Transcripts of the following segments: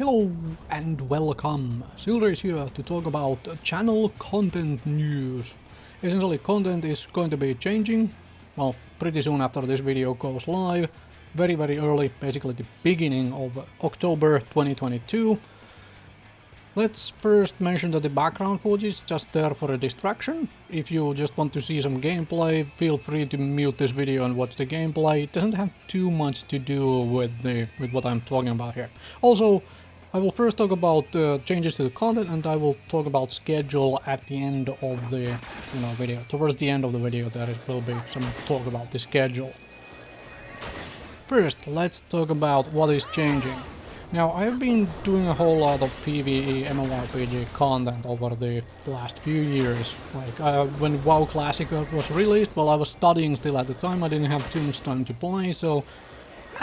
Hello and welcome! Silrace here to talk about channel content news. Essentially, content is going to be changing, well, pretty soon after this video goes live. Very early, basically the beginning of October 2022. Let's first mention that the background footage is just there for a distraction. If you just want to see some gameplay, feel free to mute this video and watch the gameplay. It doesn't have too much to do with what I'm talking about here. Also, I will first talk about changes to the content, and I will talk about schedule at the end of the video. Towards the end of the video there will be some talk about the schedule. First, let's talk about what is changing. Now, I've been doing a whole lot of PvE MMORPG content over the last few years. Like, when WoW Classic was released, well, I was studying still at the time, I didn't have too much time to play, so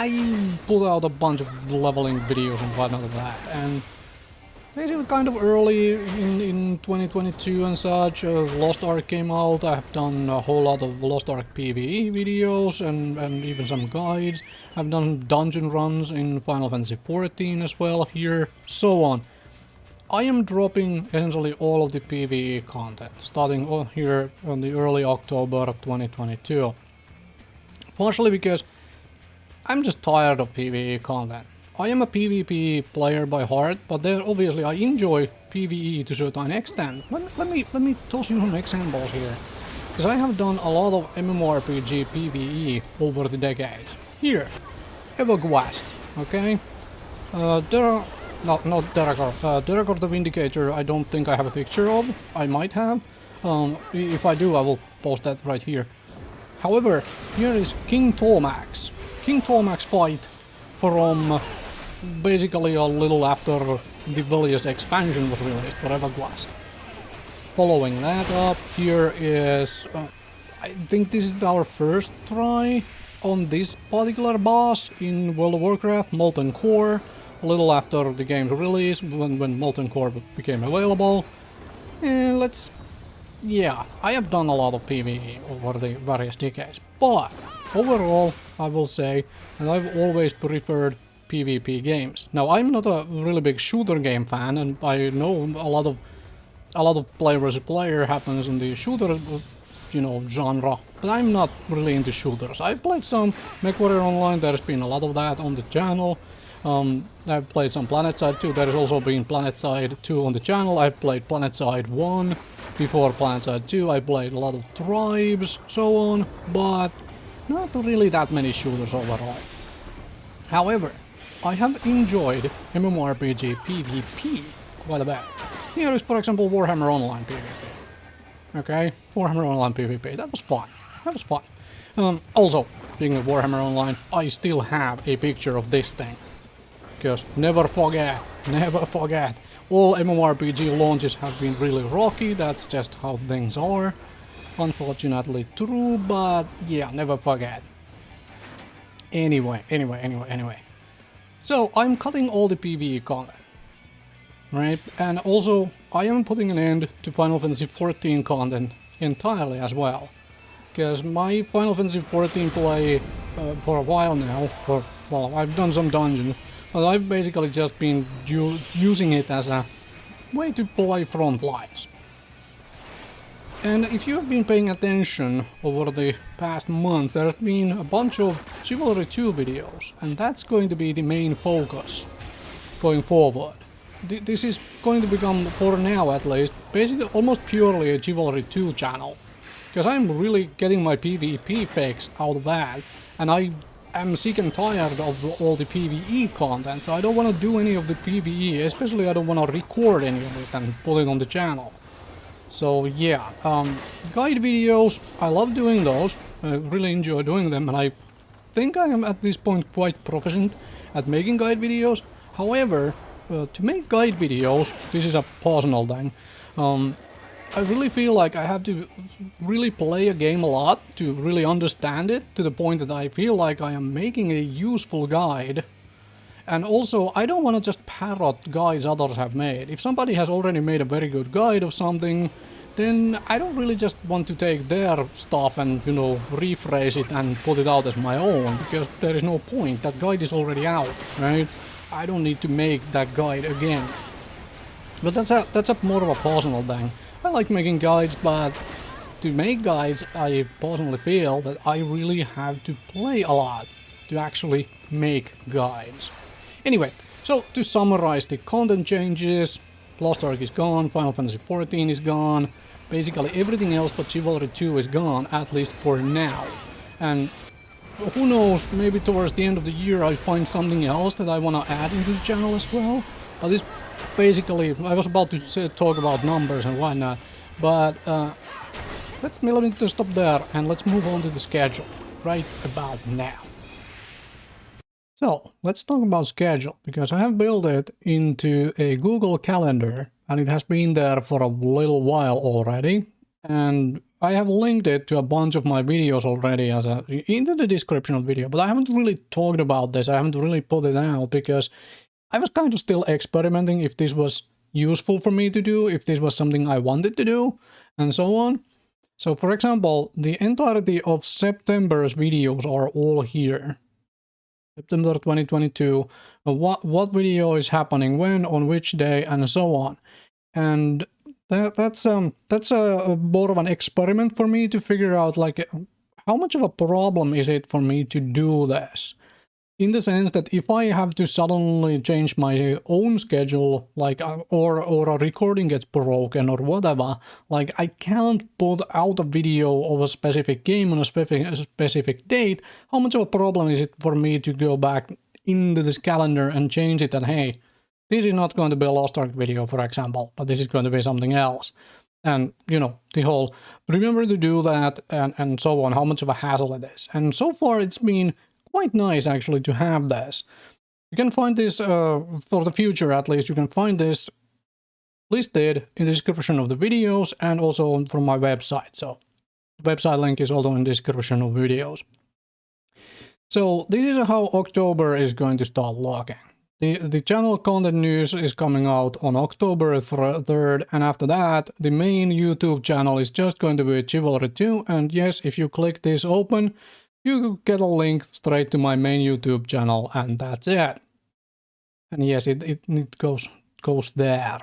I put out a bunch of leveling videos and whatnot of that. And basically kind of early in 2022 and such, Lost Ark came out. I've done a whole lot of Lost Ark PvE videos and even some guides. I've done dungeon runs in Final Fantasy XIV as well here, so on. I am dropping essentially all of the PvE content, starting here on the early October of 2022. Partially because I'm just tired of PvE content. I am a PvP player by heart, but there obviously I enjoy PvE to a certain extent. Let me toss you some examples here, because I have done a lot of MMORPG PvE over the decades. Here, EverQuest, okay? Not Derakor. Derakor the Vindicator I don't think I have a picture of. I might have. If I do, I will post that right here. However, here is King Tormax. King Tormax fight from basically a little after the Villius expansion was released for EverQuest. Following that up, here is... I think this is our first try on this particular boss in World of Warcraft, Molten Core, a little after the game's release, when Molten Core became available. And yeah, I have done a lot of PvE over the various decades, but overall, I will say that I've always preferred PvP games. Now, I'm not a really big shooter game fan, and I know a lot of player versus player happens in the shooter, genre, but I'm not really into shooters. I played some MechWarrior Online. There's been a lot of that on the channel. I've played some PlanetSide 2. There has also been PlanetSide 2 on the channel. I've played PlanetSide 1 before PlanetSide 2. I played a lot of Tribes, so on, but not really that many shooters overall. However, I have enjoyed MMORPG PvP quite a bit. Here is, for example, Warhammer Online PvP. Okay, Warhammer Online PvP. That was fun. Also, speaking of Warhammer Online, I still have a picture of this thing. Because never forget, all MMORPG launches have been really rocky. That's just how things are. Unfortunately true, but yeah, never forget. Anyway. So, I'm cutting all the PvE content, right? And also, I am putting an end to Final Fantasy XIV content entirely as well. Because my Final Fantasy XIV play for a while now, well, I've done some dungeons, but I've basically just been using it as a way to play Frontlines. And if you have been paying attention over the past month, there's been a bunch of Chivalry 2 videos, and that's going to be the main focus going forward. This is going to become, for now at least, basically almost purely a Chivalry 2 channel. Because I'm really getting my PvP fix out of that, and I am sick and tired of all the PvE content, so I don't want to do any of the PvE, especially I don't want to record any of it and put it on the channel. So yeah, guide videos, I love doing those, I really enjoy doing them, and I think I am at this point quite proficient at making guide videos. However, to make guide videos, this is a personal thing, I really feel like I have to really play a game a lot to really understand it, to the point that I feel like I am making a useful guide. And also, I don't want to just parrot guides others have made. If somebody has already made a very good guide of something, then I don't really just want to take their stuff and, you know, rephrase it and put it out as my own, because there is no point. That guide is already out, right? I don't need to make that guide again. But that's a more of a personal thing. I like making guides, but to make guides, I personally feel that I really have to play a lot to actually make guides. Anyway, so to summarize the content changes, Lost Ark is gone, Final Fantasy XIV is gone, basically everything else but Chivalry 2 is gone, at least for now. And who knows, maybe towards the end of the year I find something else that I want to add into the channel as well. But this basically, I was about to talk about numbers and whatnot, but let me just stop there and let's move on to the schedule right about now. So, let's talk about schedule, because I have built it into a Google Calendar, and it has been there for a little while already, and I have linked it to a bunch of my videos already into the description of the video, but I haven't really talked about this, I haven't really put it out, because I was kind of still experimenting if this was useful for me to do, if this was something I wanted to do, and so on. So, for example, the entirety of September's videos are all here. September 2022, what video is happening when, on which day, and so on. And that's a more of an experiment for me to figure out, like, how much of a problem is it for me to do this? In the sense that if I have to suddenly change my own schedule, like, or a recording gets broken or whatever, like, I can't put out a video of a specific game on a specific date, how much of a problem is it for me to go back into this calendar and change it and, hey, this is not going to be a Lost Ark video, for example, but this is going to be something else. And, you know, the whole, remember to do that and so on, how much of a hassle it is. And so far it's been quite nice actually to have this. You can find this for the future, at least you can find this listed in the description of the videos and also from my website. So the website link is also in the description of videos. So this is how October is going to start looking. The channel content news is coming out on October 3rd, and after that the main YouTube channel is just going to be Chivalry 2, and yes, if you click this open, you get a link straight to my main YouTube channel, and that's it. And yes, it goes there.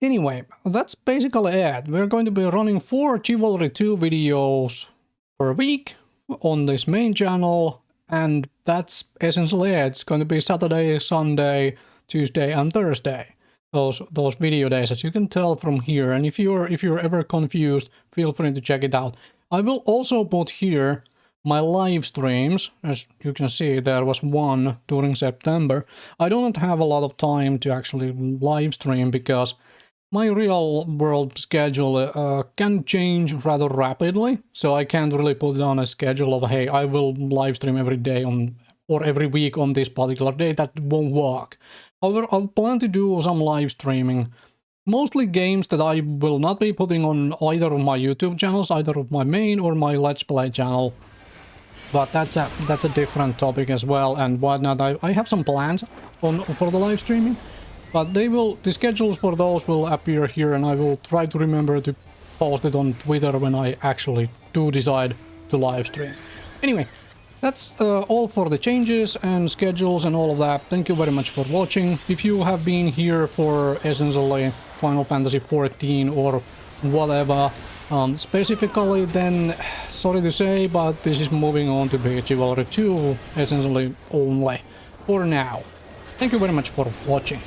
Anyway, that's basically it. We're going to be running 4 Chivalry 2 videos per week on this main channel, and that's essentially it. It's going to be Saturday, Sunday, Tuesday, and Thursday. Those video days, as you can tell from here. And if you're ever confused, feel free to check it out. I will also put here my live streams. As you can see, there was one during September. I don't have a lot of time to actually live stream because my real world schedule can change rather rapidly. So I can't really put it on a schedule of, hey, I will live stream every day or every week on this particular day. That won't work. However, I plan to do some live streaming. Mostly games that I will not be putting on either of my YouTube channels, either of my main or my Let's Play channel. But that's a different topic as well and whatnot. I have some plans for the live streaming, but the schedules for those will appear here, and I will try to remember to post it on Twitter when I actually do decide to live stream. Anyway, that's all for the changes and schedules and all of that. Thank you very much for watching. If you have been here for essentially Final Fantasy XIV or whatever specifically, then sorry to say, but this is moving on to be Chivalry 2 essentially only for now. Thank you very much for watching.